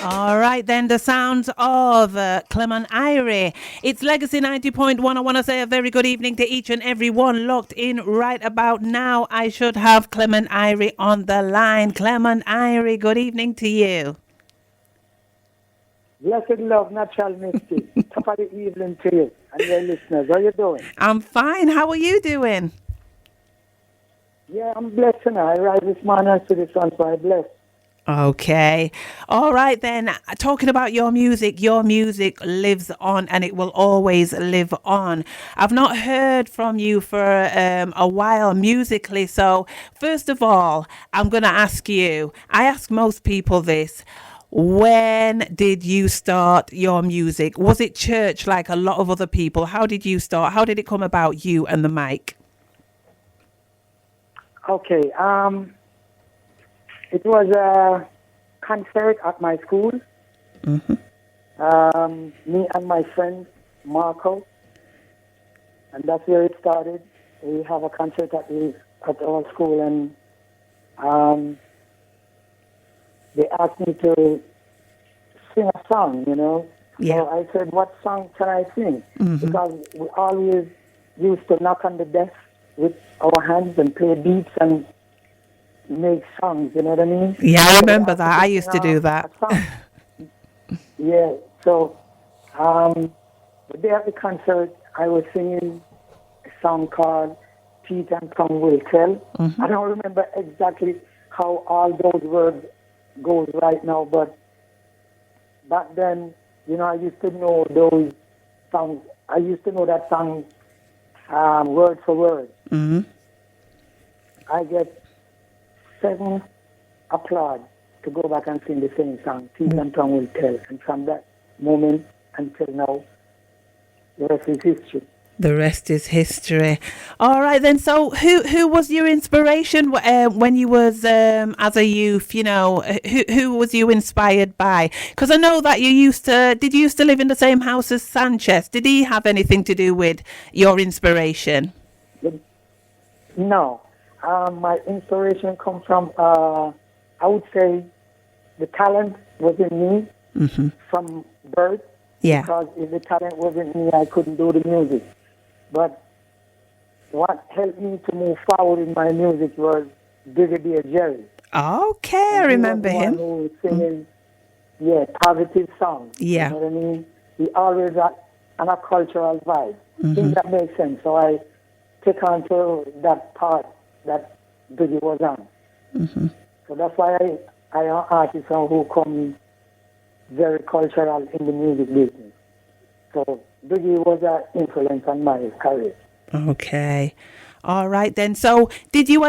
All right, then, the sounds of Clement Irie. It's Legacy 90.1. I want to say a very good evening to each and every one locked in right about now. I should have Clement Irie on the line. Clement Irie, good evening to you. Blessed love, natural mystic. Top of the evening to you and your listeners. How you doing? I'm fine. How are you doing? Yeah, I'm blessed tonight. I rise this morning and see the sun, so I'm blessed. Okay. All right, then. Talking about your music lives on and it will always live on. I've not heard from you for a while musically. So, first of all, I'm going to ask you, I ask most people this. When did you start your music? Was it church like a lot of other people? How did you start? How did it come about, you and the mic? Okay. It was a concert at my school. Mm-hmm. Me and my friend Marco, and that's where it started. We have a concert at our school, and they asked me to sing a song, you know. Yeah. So I said, what song can I sing? Mm-hmm. Because we always used to knock on the desk with our hands and play beats and make songs, you know what I mean? Yeah, I So remember that. I used to do that. Yeah, so the day of the concert, I was singing a song called Teeth and Tongue Will Tell. Mm-hmm. I don't remember exactly how all those words goes right now, but back then, you know, I used to know those songs. I used to know that song word for word. Mm-hmm. I get 7 applause to go back and sing the same song, Teeth and Tongue Will Tell. And from that moment until now, the rest is history. The rest is history. All right, then. So, who was your inspiration when you was as a youth? You know, who was you inspired by? Because I know that you used to live in the same house as Sanchez. Did he have anything to do with your inspiration? No, my inspiration comes from I would say the talent was in me Mm-hmm. from birth. Yeah. Because if the talent wasn't me, I couldn't do the music. But what helped me to move forward in my music was Brigadier Jerry. Okay, I And he remember was the one him. who was singing, positive songs. Yeah. You know what I mean? He always had a cultural vibe. Mm-hmm. I think that makes sense. So I take on to that part that Biggie was on. Mm-hmm. So that's why I am artists who come very cultural in the music business. So Biggie was an influence on my career. Okay. All right then. So, was you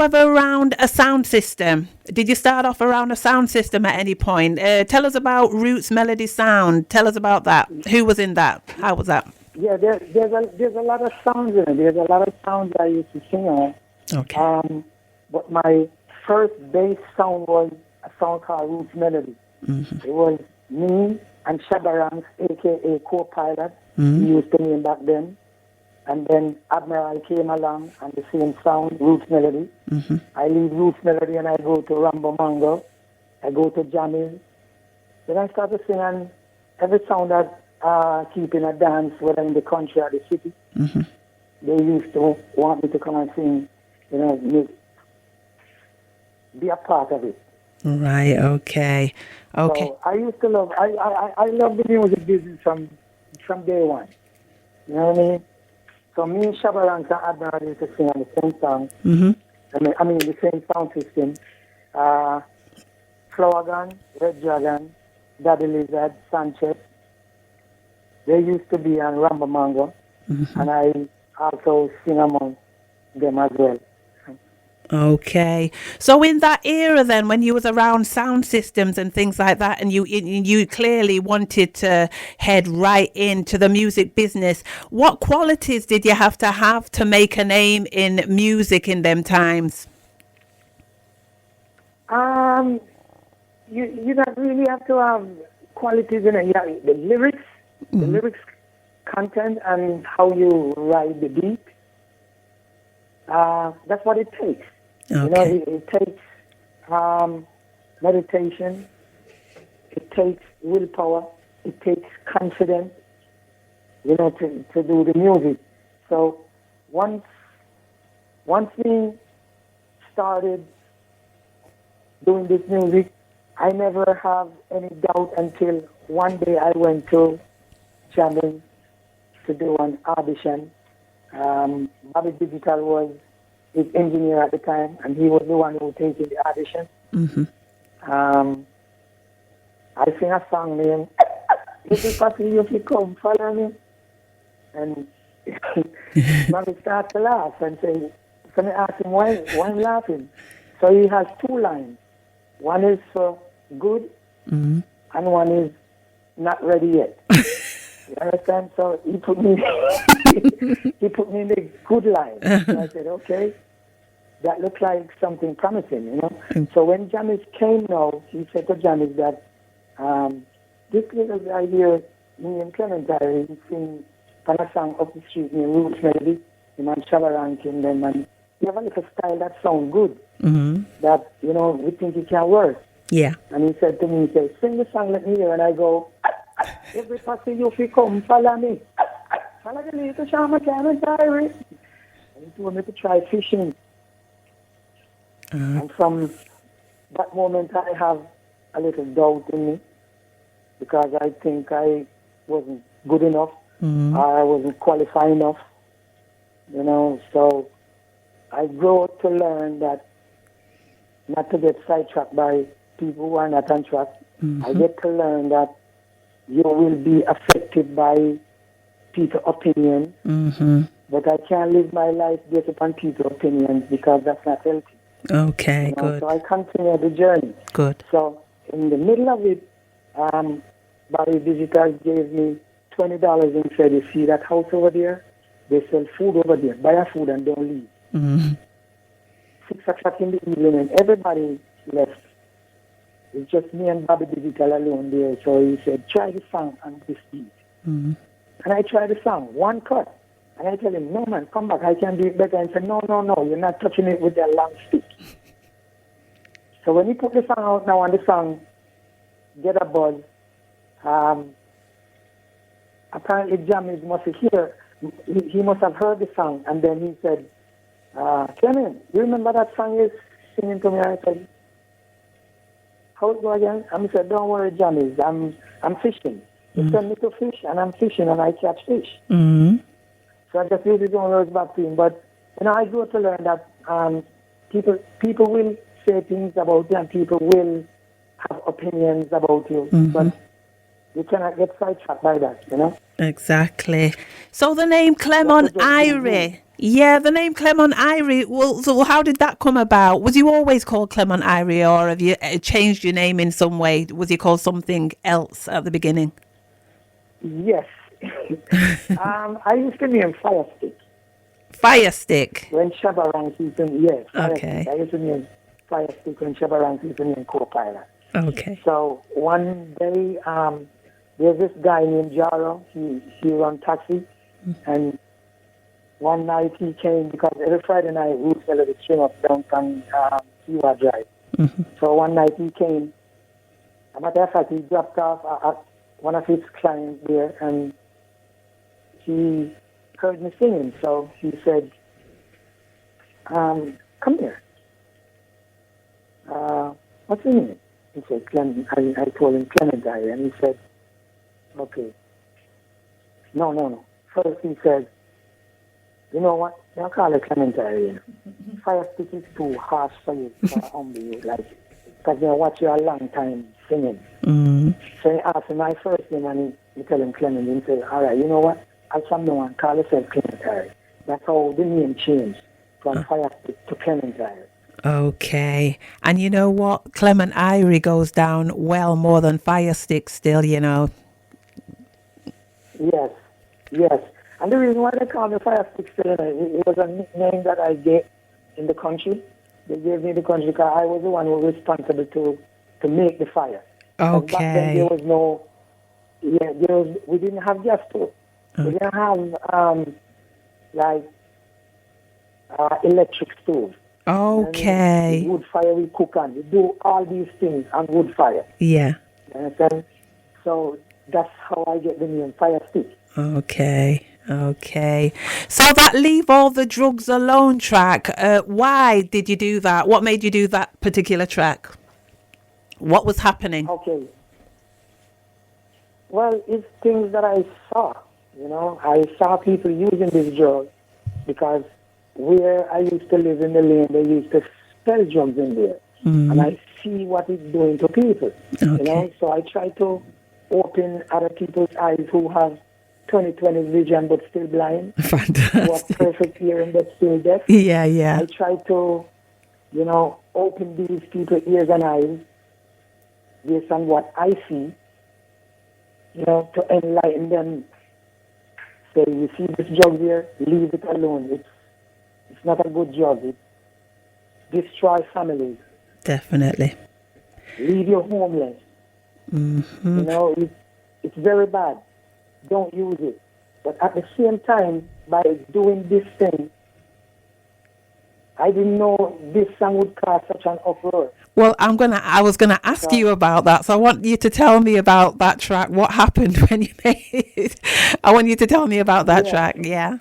ever around a sound system? Did you start off around a sound system at any point? Tell us about Roots Melody Sound. Tell us about that. Who was in that? How was that? Yeah, there's a lot of sounds in it. There's a lot of sounds I used to sing on. Okay. But my first bass sound was a song called Roots Melody. Mm-hmm. It was me and Shabaranks, a.k.a. co-pilot. Mm-hmm. He used to name back then. And then Admiral came along and the same sound, Roots Melody. Mm-hmm. I leave Roots Melody and I go to Rambo Mango. I go to Jammies. Then I start to sing on every sound that keeping a dance, whether in the country or the city. Mm-hmm. They used to want me to come and sing, you know, be a part of it. Right. Okay. Okay. So I used to love. I love the music business from day one. You know what I mean? So me, Shabaranks, and Admiral used to sing on the same song. Mm-hmm. I mean the same sound system. Flower Gun, Red Dragon, Daddy Lizard, Sanchez. They used to be on Rambo Mango, Mm-hmm. and I also sing among them as well. Okay. So in that era then, when you was around sound systems and things like that, and you clearly wanted to head right into the music business, what qualities did you have to make a name in music in them times? You don't really have to have qualities in it. Yeah, the lyrics, Mm-hmm. the lyrics content, and how you write the beat. That's what it takes. Okay. You know, it takes meditation. It takes willpower. It takes confidence, to do the music. So once we started doing this music, I never have any doubt until one day I went to jamming to do an audition. Bobby Digital was his engineer at the time, and he was the one who was taking the audition. I sing a song named "If you possibly if you come, follow me," and Bobby starts to laugh and say, "So I ask him why I'm laughing." So he has two lines. One is for good, and one is not ready yet. You understand? So he put me in the good line. So I said, okay, that looks like something promising, So when Jamis came now, he said to Jamis that this little guy here, me and Clement Irie, he sing a song up the street named Roots Melody, and I'm Shabaranking them, and you have a little style that sounds good, that, we think it can work. Yeah. And he said to me, he said, sing the song, let me hear, and I go, every person you feel come, follow me. Follow the little Shama Clement Irie. And he told me to try fishing. And from that moment, I have a little doubt in me because I think I wasn't good enough or I wasn't qualified enough, So I grew to learn that not to get sidetracked by people who are not on track. I get to learn that you will be affected by people's opinions, but I can't live my life based upon people's opinions because that's not healthy. Okay, good. So I continue the journey. Good. So in the middle of it, Barry Digital gave me $20 and said, you see that house over there? They sell food over there. Buy your food and don't leave. 6 o'clock in the evening and everybody left. It's just me and Bobby Digital alone there. So he said, try the song on this beat. And I tried the song, one cut. And I tell him, no man, come back, I can do it better. And he said, no, you're not touching it with that long stick. So when he put the song out now and the song get a buzz, apparently Jammys must hear, he must have heard the song. And then he said, Clement, you remember that song you're singing to me? I said, how it go again? And he said, don't worry, Jammys, I'm fishing. You send me to fish, and I'm fishing, and I catch fish. So I just use his own words back to him. But, I grew to learn that people will say things about you, and people will have opinions about you. But you cannot get sidetracked by that, Exactly. So the name Clement Irie. Yeah, the name Clement Irie. Well, so how did that come about? Was you always called Clement Irie, or have you changed your name in some way? Was you called something else at the beginning? Yes. I used to name Firestick. Firestick? When Shabarang used to yes. Okay. I used to name Firestick when Shabarang used to name Co-Pilot. Okay. So one day, there's this guy named Jaro. He run taxi. And one night he came, because every Friday night Roots Melody came up downtown Seaward Drive. So one night he came. As a matter of fact, he dropped off one of his clients there, and he heard me singing. So he said, come here. What's your name? He said, Clement. I told him Clement Irie, and he said, okay. No. First he said, you know what? Don't call it Clement Irie. Firestick is too harsh for you, for humble you, because they watch you a long time singing. So he asked him my first name, and he tell him Clement. He said, all right, you know what? I'll come down and call yourself Clement Irie. That's how the name changed from Firestick to Clement Irie. Okay. And you know what? Clement Irie goes down well more than Firestick still, Yes. And the reason why they call me Firestick still, it was a nickname that I get in the country. They gave me the country because I was the one who was responsible to make the fire. Okay. Back then there was no, we didn't have gas stove. We didn't have electric stove. And the Okay. wood fire we cook on. We do all these things on wood fire. Yeah. You understand? So that's how I get the name Fire Stick. Okay. Okay. So that Leave All the Drugs Alone track, why did you do that? What made you do that particular track? What was happening? Okay. Well, it's things that I saw. I saw people using this drug because where I used to live in the lane, they used to sell drugs in there. And I see what it's doing to people. Okay. So I try to open other people's eyes who have 20/20 vision but still blind, who have Fantastic. perfect hearing but still deaf. Yeah, yeah. I try to, open these people's ears and eyes based on what I see, to enlighten them. Say, you see this drug here, leave it alone. It's not a good drug. It destroys families. Definitely. Leave you homeless. It's very bad. Don't use it. But at the same time, by doing this thing, I didn't know this song would cause such an uproar. Well, I was gonna ask Because, you about that. So I want you to tell me about that track. What happened when you made it? I want you to tell me about that yeah. track. Yeah.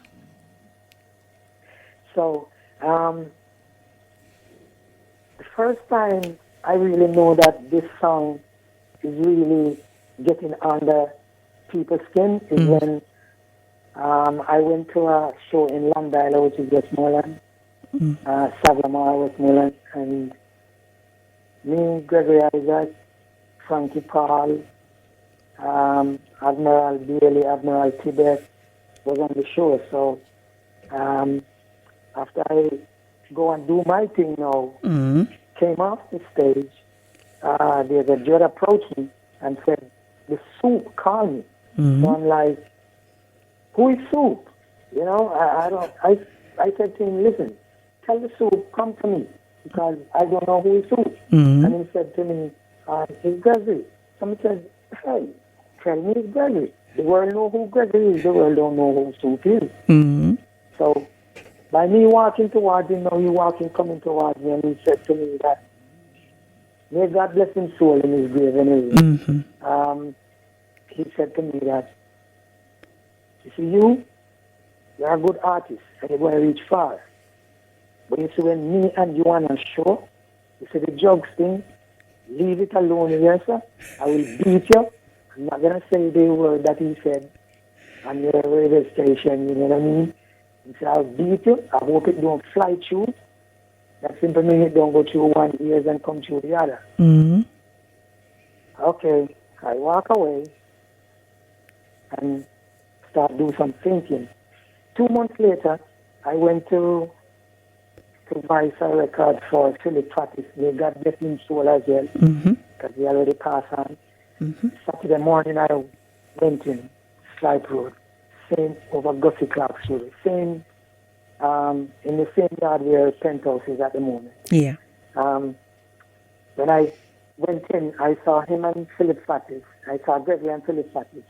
So, the first time I really know that this song is really getting under people's skin is when I went to a show in Longdale, which is Westmoreland, Savlamar, Westmoreland, and me, Gregory Isaac, Frankie Paul, Admiral Bailey, Admiral Tibet was on the show. So after I go and do my thing now, came off the stage, there's a judge approached me and said, the Soup called me. So I'm like, who is Soup? I said to him, listen, tell the Soup, come to me, because I don't know who is Soup. And he said to me, it's Gregory. Somebody said, hey, tell me it's Gregory. The world know who Gregory is, the world don't know who Soup is. So by me walking towards him, now he coming towards me, and he said to me that, may God bless his soul in his grave anyway. He said to me that, you see, you're a good artist, and you're going to reach far. But you see, when me and you on a show, you see the drugs thing, leave it alone here, sir. I will beat you. I'm not going to say the word that he said on your radio station, you know what I mean? He said, I'll beat you. I hope it don't fly through. That simply means it don't go through one ear and come through the other. Okay, I walk away and start doing some thinking. 2 months later, I went to voice a record for Philip Fattis. May God bless him soul as well, because he already passed on. Saturday morning, I went in Slipe Road, same over Gussie Clark's Road, same in the same yard where Penthouse is at the moment. Yeah. When I went in, I saw him and Philip Fattis. I saw Gregory and Philip Fattis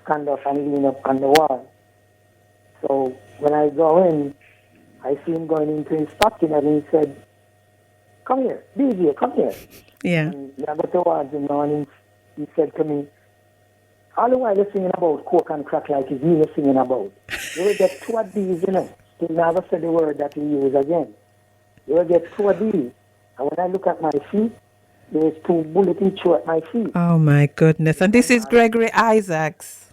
stand up and lean up on the wall. So when I go in, I see him going into his stocking and he said, come here, DJ, come here. Yeah. And I go towards him now and he said to me, all the while you're singing about coke and crack like it's me you're singing about. You will get two of these, Still never said the word that he used again. You will get two of these. And when I look at my feet, there's 2 bullets each at my feet. Oh my goodness. And this is Gregory Isaacs.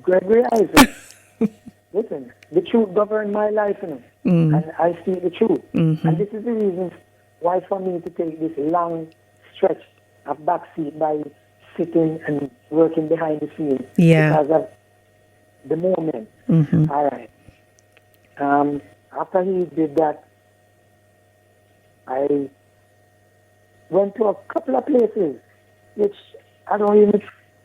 Gregory Isaac. Listen, the truth governed my life, and I see the truth. And this is the reason why for me to take this long stretch of backseat by sitting and working behind the scenes. Yeah. Because of the moment. All right. After he did that, I went to a couple of places which I don't even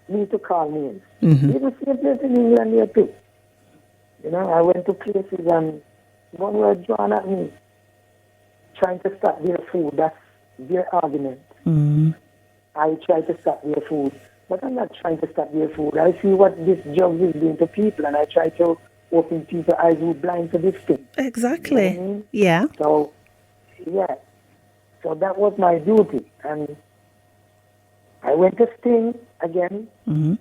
need to call names. Even same place in England here too. I went to places and one were drawn at me, trying to stop their food. That's their argument. I try to stop their food, but I'm not trying to stop their food. I see what this drug is doing to people, and I try to open people's eyes who blind to this thing. You know what I Exactly. mean? Yeah. So, yeah. So that was my duty. And I went to Sting again, Hmm.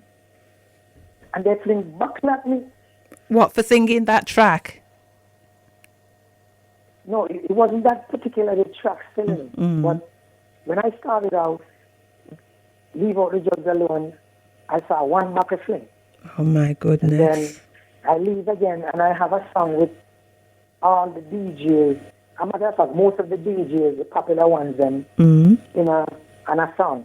and they fling buckle at me. What, for singing that track? No, it wasn't that particular the track selling. Mm. But when I started out, Leave Out the Drugs Alone, I saw one buckle fling. Oh my And then goodness. I leave again, and I have a song with all the DJs. As a matter of fact, most of the DJs, the popular ones, them, Mm. in a song.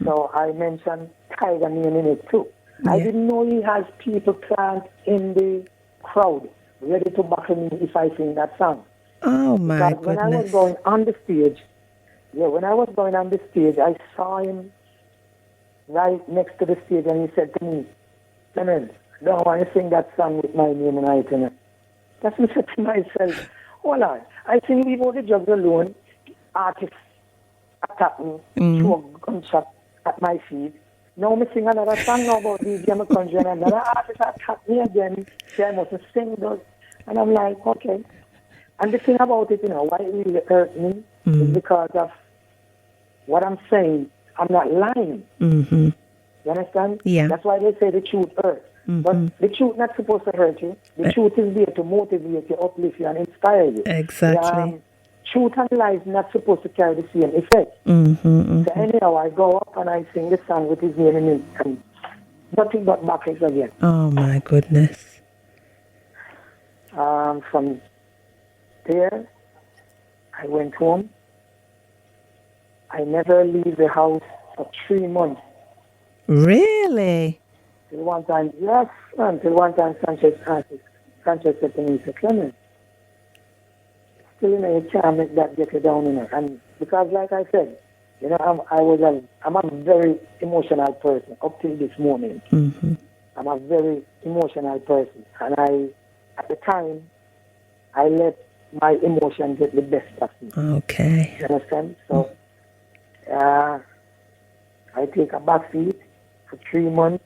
So I mentioned Tiger name in it too. I Yeah. didn't know he has people plant in the crowd ready to back me if I sing that song. Oh my Because when I was goodness. going on the stage, I saw him right next to the stage, and he said to me, Clement, I don't want to sing that song with my name and I in it. That's what I said to myself, hold on, I sing Leave Out the Drugs Alone, artists attack me, throw a gunshot at my feet. Now me sing another song now about DJ McCountry, and another artist attack me again, say I must sing those. And I'm like, okay. And the thing about it, why it really hurt me is because of what I'm saying. I'm not lying. Mm-hmm. You understand? Yeah. That's why they say the truth hurts. But the truth not supposed to hurt you. The truth is there to motivate you, uplift you, and inspire you. Exactly. Truth and lies not supposed to carry the same effect. Mm-hmm. So anyhow, I go up and I sing the song with his name in it, and nothing but backwards again. Oh my goodness. From there, I went home. I never leave the house for 3 months. Really? Till one time, yes, until one time Sanchez said to me, he said, Clement, still, you can't make that get you down, And because, like I said, I'm a very emotional person up till this moment. Mm-hmm. I'm a very emotional person. And at the time, I let my emotions get the best of me. Okay. You understand? So, I take a back seat for 3 months,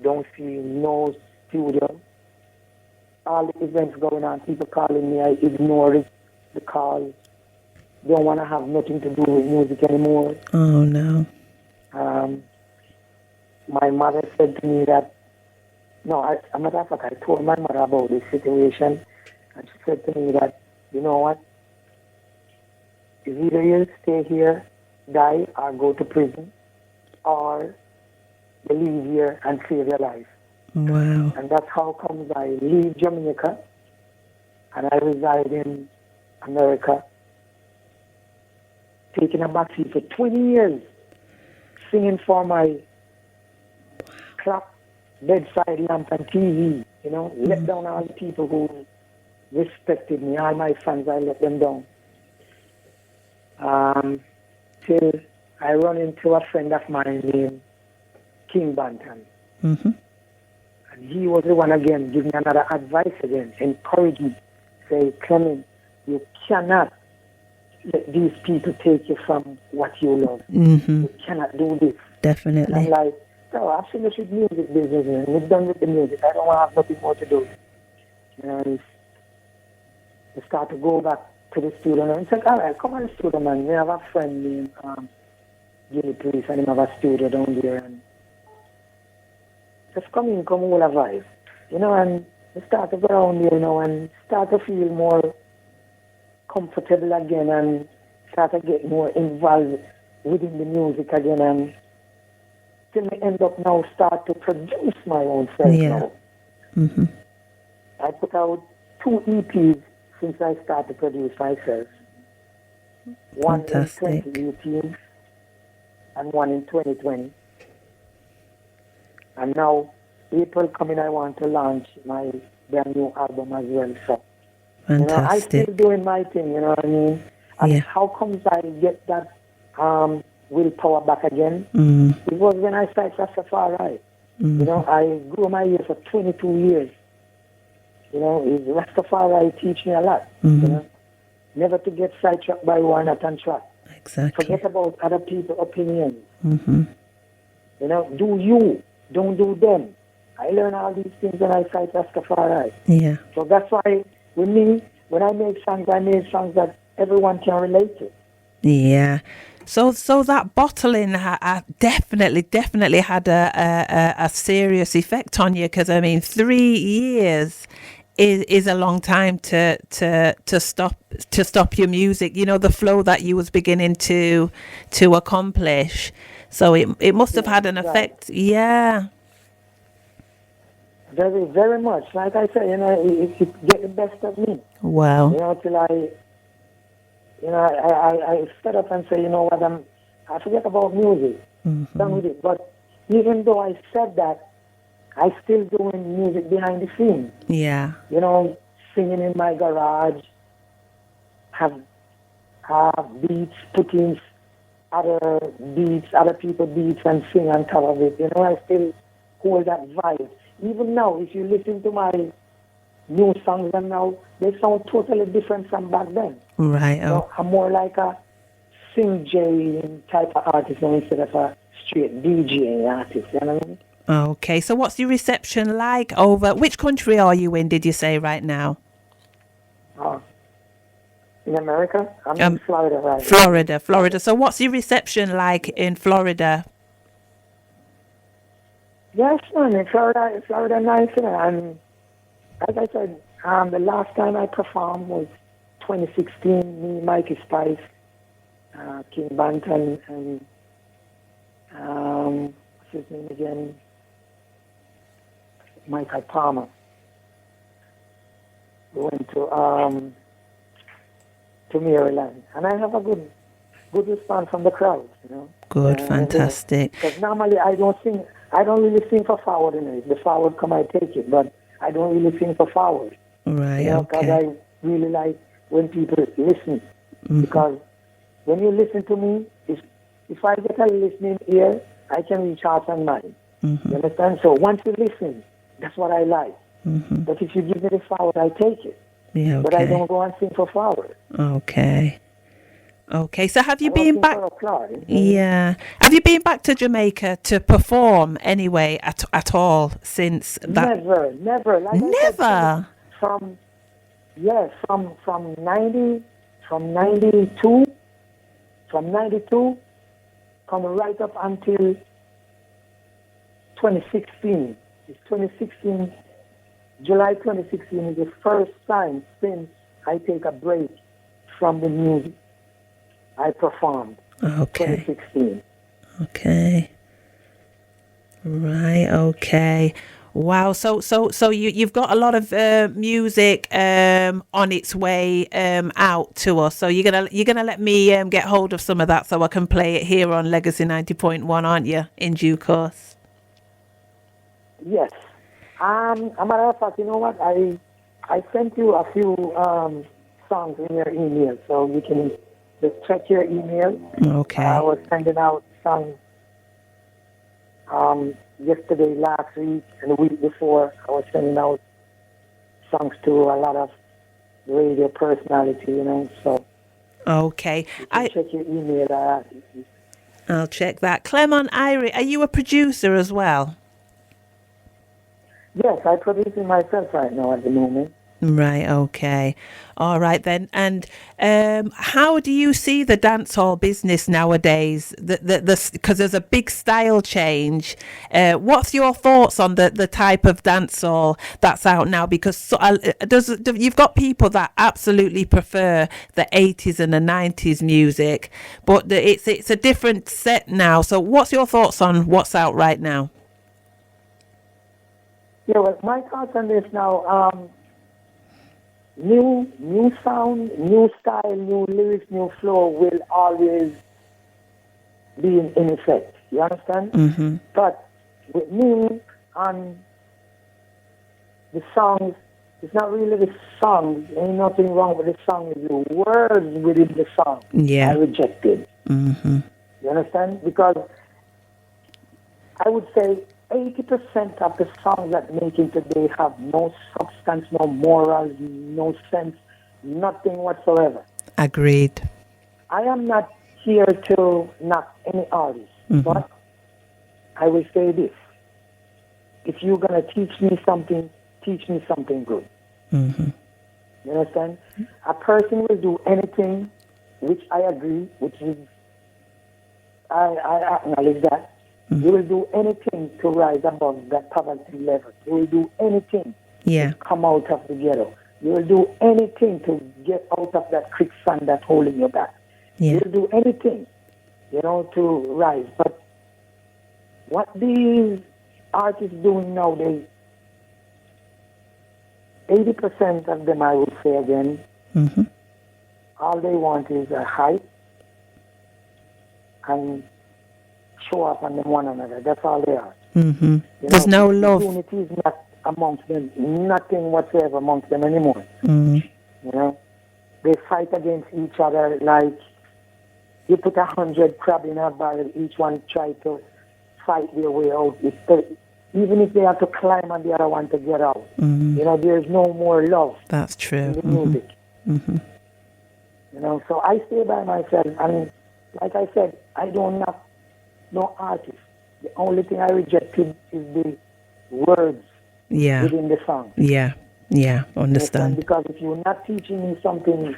don't see no studio. All the events going on, people calling me, I ignore it because don't want to have nothing to do with music anymore. Oh no. My mother said to me that, as a matter of fact, I told my mother about this situation, and she said to me that, you know what, it's either you stay here, die, or go to prison, or you leave here and save your life. Wow. And that's how comes I leave Jamaica, and I reside in America, taking a backseat for 20 years, singing for my clock, bedside lamp, and TV. Let down all the people who respected me. All my fans, I let them down. Till I run into a friend of mine named King Banton. Mm-hmm. And he was the one again giving me another advice again, encourage me, say, Clement, you cannot let these people take you from what you love. Mm-hmm. You cannot do this. Definitely. And I'm like, no, I've finished with music business and we're done with the music. I don't want to have nothing more to do. And I start to go back to the studio and say, all right, come on the studio, man. We have a friend named Jimmy Police and he have a studio down there. And just come all a vibe. And we start to go around there, and start to feel more comfortable again and start to get more involved within the music again. And till I end up now start to produce my own self now. Mm-hmm. I put out 2 EPs since I started to produce myself. One Fantastic. in 2018 and one in 2020. And now, April coming, I want to launch my brand new album as well. So, Fantastic. I still doing my thing, you know what I mean? And Yeah. how comes I get that willpower back again? Mm-hmm. It was when I started Rastafari. Mm-hmm. I grew my ears for 22 years. Rastafari teach me a lot. Mm-hmm. Never to get sidetracked by one and track. Exactly. Forget about other people's opinions. Mm-hmm. Do you, don't do them. I learn all these things when I cite Rastafari. Yeah. So that's why with me, when I make songs, I make songs that everyone can relate to. Yeah. So that bottling definitely had a serious effect on you, because I mean 3 years is a long time to stop your music. You know, the flow that you was beginning to accomplish. So it must have Yeah, had an right. effect. Yeah. Very, very much. Like I said, it get the best of me. Wow. Till I set up and say, you know what, I forget about music. Done with it. But even though I said that, I still doing music behind the scenes. Yeah. Singing in my garage, have beats, putting other people beats and sing on top of it. I still hold that vibe. Even now, if you listen to my new songs and now, they sound totally different from back then. Right. Oh. I'm more like a sing J type of artist now instead of a straight DJ artist. You know what I mean? Okay. So what's your reception like over? Which country are you in? Did you say right now? In America, I'm in Florida right now. Florida. So what's your reception like in Florida? Yes, man. In Florida, nice. And as I said, the last time I performed was 2016. Me, Mikey Spice, King Banton, and what's his name again? Michael Palmer. We went to Maryland, and I have a good response from the crowd. Good, fantastic. Because normally I don't really sing for forward. If the forward come, I take it, but I don't really sing for forward. Right. Because I really like when people listen. Because when you listen to me, if I get a listening ear, I can reach heart and mind. You understand? So once you listen, that's what I like. But if you give me the forward, I take it. Yeah. Okay. But I don't go and sing for forward. Okay. So have you been back? Yeah. Have you been back to Jamaica to perform anyway at all since that? Never. Like Never. I said, from 92, coming right up until 2016. It's 2016. July 2016 is the first time since I take a break from the music. I performed. Okay. 2016. Okay. Right. Okay. Wow. So you've got a lot of music on its way out to us. So you're gonna let me get hold of some of that so I can play it here on Legacy 90.1, aren't you? In due course. Yes. A matter of fact, you know what? I sent you a few songs in your email, so you can just check your email. Okay. I was sending out songs yesterday, last week, and the week before. I was sending out songs to a lot of radio personality, So. Okay. You can check your email. I'll check that. Clement Irie, are you a producer as well? Yes, I produce it myself right now at the moment. Right, okay. All right then. And how do you see the dancehall business nowadays? Because there's a big style change. What's your thoughts on the type of dancehall that's out now? Because you've got people that absolutely prefer the 80s and the 90s music, but it's a different set now. So what's your thoughts on what's out right now? Yeah, well, my thoughts on this now, new sound, new style, new lyrics, new flow will always be in effect. You understand? Mm-hmm. But with me, on the songs, it's not really the songs. Ain't nothing wrong with the song. It's the words within the song. Yeah. I rejected. Mm-hmm. You understand? Because I would say 80% of the songs that make it today have no substance, no morals, no sense, nothing whatsoever. Agreed. I am not here to knock any artist, but I will say this. if you're going to teach me something good. Mm-hmm. You understand? A person will do anything, which I agree, which is, I acknowledge that. You will do anything to rise above that poverty level. You will do anything Yeah. to come out of the ghetto. You will do anything to get out of that quicksand that's holding you back. You Yeah. will do anything, to rise. But what these artists doing nowadays, 80% of them, I would say again, Mm-hmm. all they want is a hype and show up on them one another. That's all they are. Mm-hmm. There's no The love. unity is not amongst them, nothing whatsoever amongst them anymore. Mm-hmm. They fight against each other like you put 100 crab in a barrel, each one try to fight their way out. Even if they have to climb on the other one to get out. Mm-hmm. There's no more love That's true. in the Mm-hmm. music. Mm-hmm. So I stay by myself, and like I said, I don't knock no artist. The only thing I rejected is the words Yeah. within the song. Yeah. Yeah. Understand. Because if you're not teaching me something,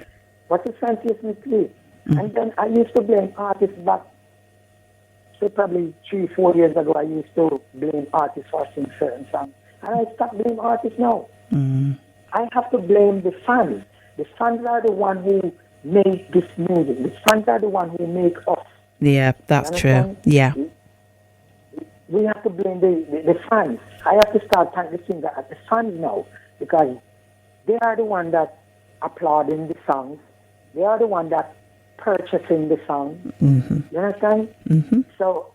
what's the sense of me play? And then I used to blame artists back, say probably 3-4 years ago, I used to blame artists for singing certain songs. And I stopped blaming artists now. Mm. I have to blame the fans. The fans are the one who make this music. The fans are the one who make us. Yeah, that's true. Yeah. We have to blame the fans. I have to start thanking the singer at the fans now, because they are the one that applauding the songs. They are the one that purchasing the song. Mm-hmm. You understand? Mm-hmm. So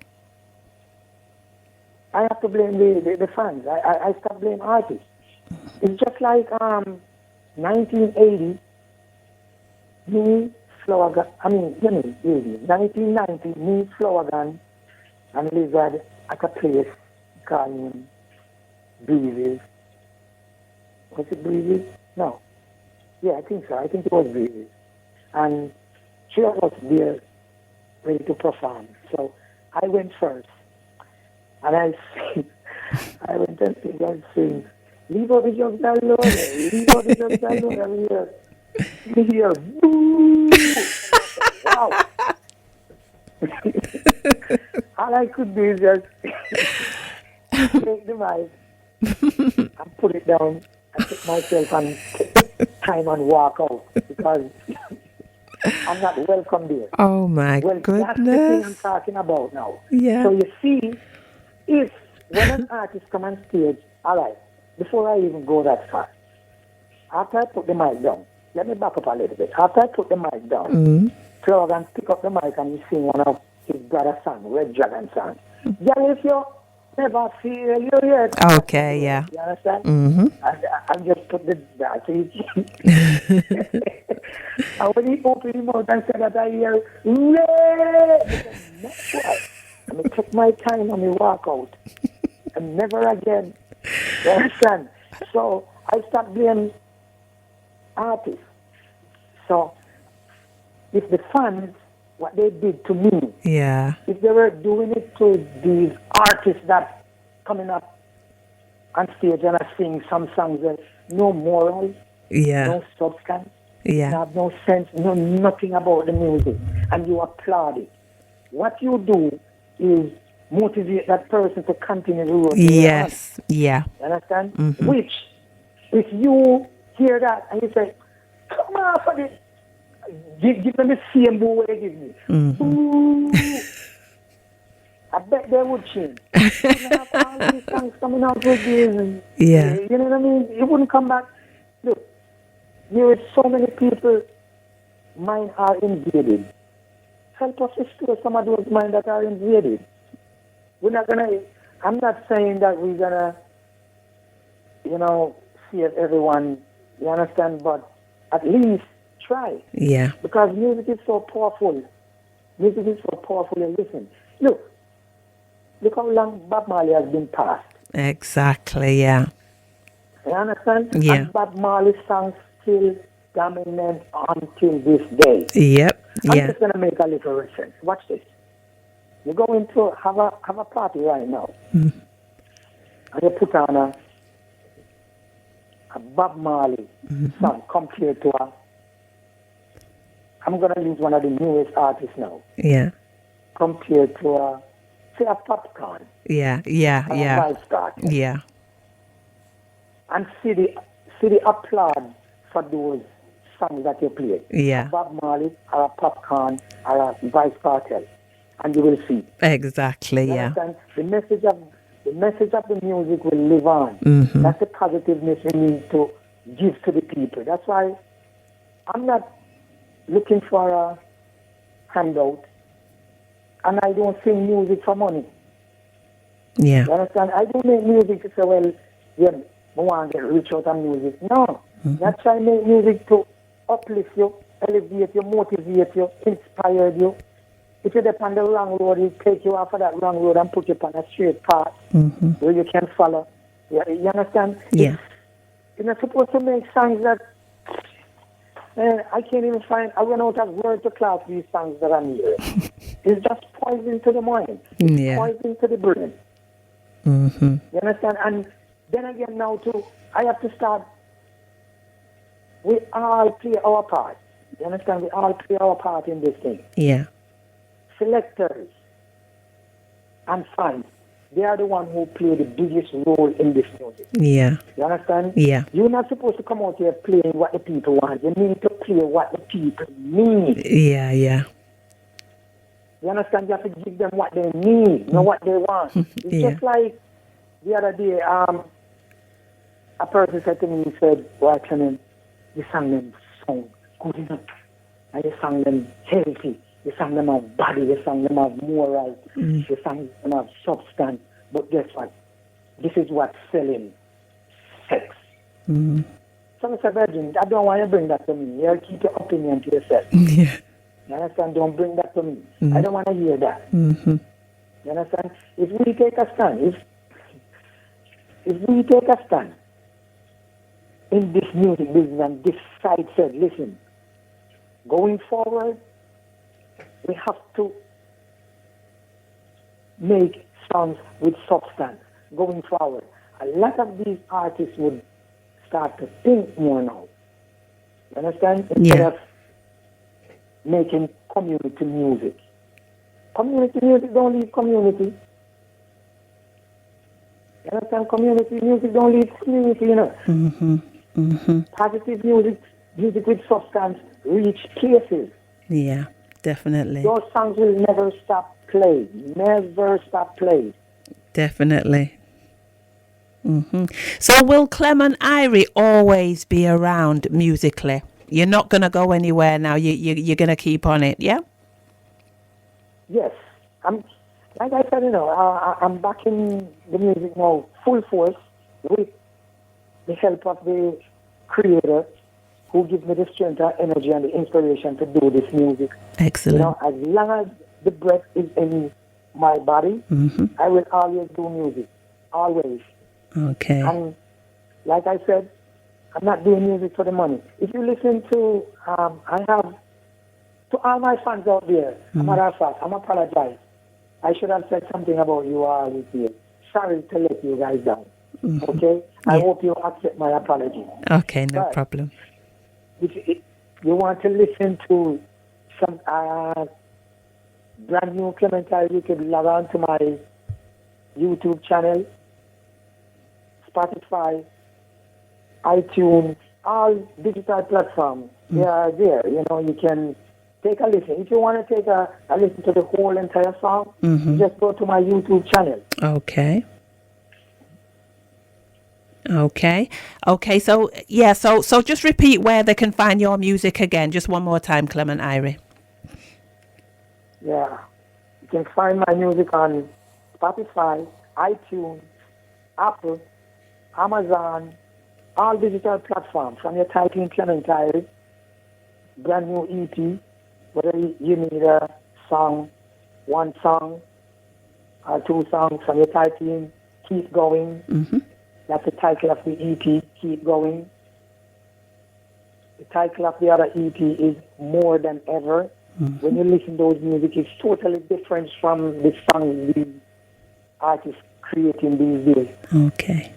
I have to blame the fans. I stop blaming artists. It's just like 1980, me, Flower, 1990, me, Flower and Lizard at a place called Breezes. Was it Breezes? No. Yeah, I think so. I think it was Breezes. And three of us there ready to perform. So I went first. And I went and sing, leave out the drugs alone, leave out the drugs alone. I'm here, boo! Wow. All I could do is just take the mic and put it down and take myself and take time and walk out, because I'm not welcome there. Oh my goodness. That's the thing I'm talking about now. Yeah. So you see, if when an artist come on stage, all right, before I even go that far, after I put the mic down, let me back up a little bit. After I put the mic down, Plug and pick up the mic and he sing one of his brother's song, Red Dragon song. Yeah, if you never feel you yet. Okay, yeah. You understand? Mm-hmm. I just put the that. And when he opened his mouth and said that, I hear, red! And I took my time and I walk out. And never again. You understand? So I start blaming artists. So if the fans, what they did to me, Yeah. if they were doing it to these artists that coming up on stage and are sing some songs that no moral, Yeah. no substance, Yeah. have no sense, no nothing about the music, and you applaud it. What you do is motivate that person to continue the road. Yes. Yeah. You understand? Mm-hmm. Which, if you hear that and you say, come on for this, give them the same boo way they give me. Boo! I bet they would change. You have all these songs coming out with this. And, Yeah. you know what I mean? It wouldn't come back. Look, there is so many people, mind are invaded. Help us restore some of those minds that are invaded. We're not going to, I'm not saying that we're going to, save everyone, you understand, but at least try. Yeah. Because music is so powerful. Music is so powerful. And listen, look how long Bob Marley has been passed. Exactly. Yeah. You understand? Yeah. And Bob Marley's songs still dominant until this day. Yep. I'm Yeah. just going to make a little reference. Watch this. You're going to have a party right now. and you put on a Bob Marley song compared to I'm going to use one of the newest artists now, Yeah. compared to say a Popcorn Yeah. or a Vice Cartel, Yeah. and see the applaud for those songs that you play. Yeah. A Bob Marley or a Popcorn or a Vice Cartel, and you will see. Exactly. You Yeah. understand? The message of the music will live on. That's the positiveness we need to give to the people. That's why I'm not looking for a handout, and I don't sing music for money. Yeah. You understand? I don't make music to say, well, yeah, I want to get rich out of music. No. That's why I make music to uplift you, elevate you, motivate you, inspire you. If you're on the wrong road, it take you off of that wrong road and put you on a straight path where you can follow. You understand? Yeah. You're not supposed to make songs that I can't even find. I run out of words to class these songs that I'm hearing. It's just poison to the mind. Yeah. Poison to the brain. You understand? And then again, now too, I have to start. We all play our part. You understand? We all play our part in this thing. Yeah. Selectors and fans, they are the one who play the biggest role in this music. Yeah. You understand? Yeah. You're not supposed to come out here playing what the people want. You need to play what the people need. Yeah. Yeah. You understand? You have to give them what they need, not what they want. It's Yeah. just like the other day, a person said to me, he said, "Well, Clement, you sang them song good enough. And you sang them healthy. You sang them have body. You sang them have moral. You sang them have substance. But guess what? This is what's selling sex." So I said, "Virgin, I don't want you to bring that to me. You keep your opinion to yourself. Yeah. You understand? Don't bring that to me. I don't want to hear that. You understand? If we take a stand, if we take a stand in this music business and this side said, listen, going forward, we have to make songs with substance going forward. A lot of these artists would start to think more now. You understand? Instead of making community music. Community music don't leave community. You understand? Community music don't leave community, you know. Positive music, music with substance, reach places. Yeah, definitely. Those songs will never stop playing. Never stop playing. Definitely. So will Clement Irie always be around musically? You're not going to go anywhere now. You're going to keep on it, yeah? Yes. Like I said, you know, I'm back in the music now, full force, with the help of the creator who gives me the strength and energy and the inspiration to do this music. Excellent. You know, as long as the breath is in my body, I will always do music. Always. Okay. And like I said, I'm not doing music for the money. If you listen to, I have, to all my fans out there, matter of fact, I'm apologize. I should have said something about you all this year. Sorry to let you guys down. Okay? I hope you accept my apology. Okay, no But problem. if you want to listen to some brand new Clement Irie, you can log on to my YouTube channel, Spotify, iTunes, all digital platforms. They are there. You know, you can take a listen. If you want to take a listen to the whole entire song, just go to my YouTube channel. Okay. So yeah, so just repeat where they can find your music again, just one more time, Clement Irie. Yeah. You can find my music on Spotify, iTunes, Apple, Amazon, all digital platforms. From your type in Clement Irie, brand new EP, whether you need a song, one song, or two songs, from your type in Keep Going. That's the title of the EP, Keep Going. The title of the other EP is More Than Ever. When you listen to those music, it's totally different from the song the artist creating these days. Okay.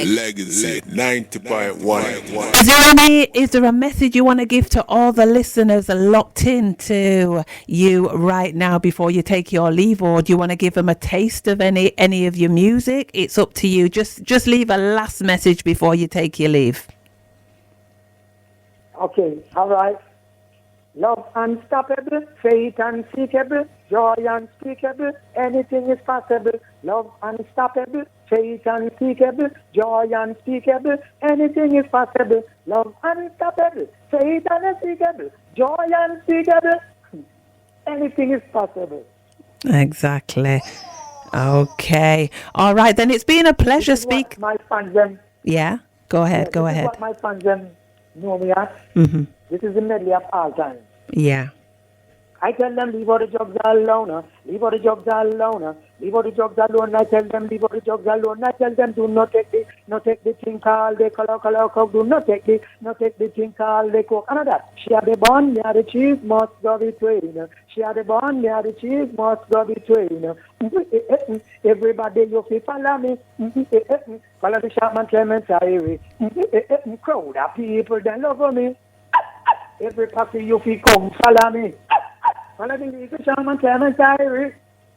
Legacy 90.1. Is there a message you want to give to all the listeners locked into you right now before you take your leave, or do you want to give them a taste of any of your music? It's up to you. Just leave a last message before you take your leave. Okay, all right. Love unstoppable, faith unspeakable, joy unspeakable, anything is possible. Love unstoppable, faith unspeakable, joy unspeakable, anything is possible. Love unstoppable, faith unspeakable, joy unspeakable, anything is possible. Exactly. Okay. All right, then it's been a pleasure speaking. My fans them. Yeah. Go ahead. Go This is ahead. what my fans them know me as. This is the medley of all time. Yeah. I tell them, leave all the drugs alone, leave all the drugs alone, leave all the drugs alone. I tell them, leave all the drugs alone. I tell them, do not take the thing called the color coke. Do not take the thing called the coke. Another, she had the bun, me had the cheese, must go between. She had the bun, me had the cheese, must go between. Everybody, you feel follow me. Follow the Shaman Clement Irie. Crowd of people, they love me. Every party you feel come, follow me. Follow the legal Shaman Clement Irie.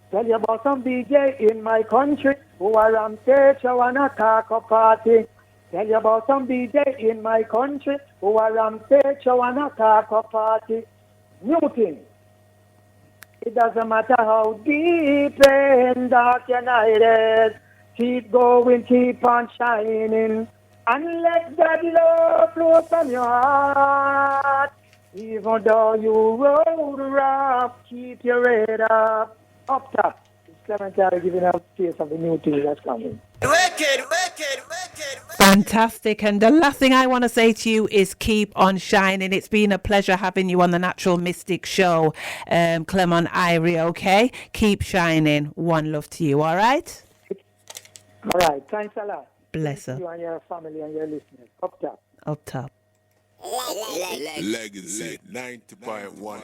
Tell you about some DJ in my country who are on stage, I wanna talk a party. Tell you about some DJ in my country who are on stage, I wanna talk a party. New thing. It doesn't matter how deep and dark your night is. Keep going, keep on shining. And let that love flow from your heart. Even though you road rough, keep your head up. Up top. It's Clement Irie giving out space of the new thing that's coming. Wicked. Fantastic. And the last thing I want to say to you is keep on shining. It's been a pleasure having you on the Natural Mystic Show, Clement Irie, okay? Keep shining. One love to you, all right? All right. Thanks a lot. Bless Thank her. you and your family and your listeners. Up top. Up top. Legacy 90.1.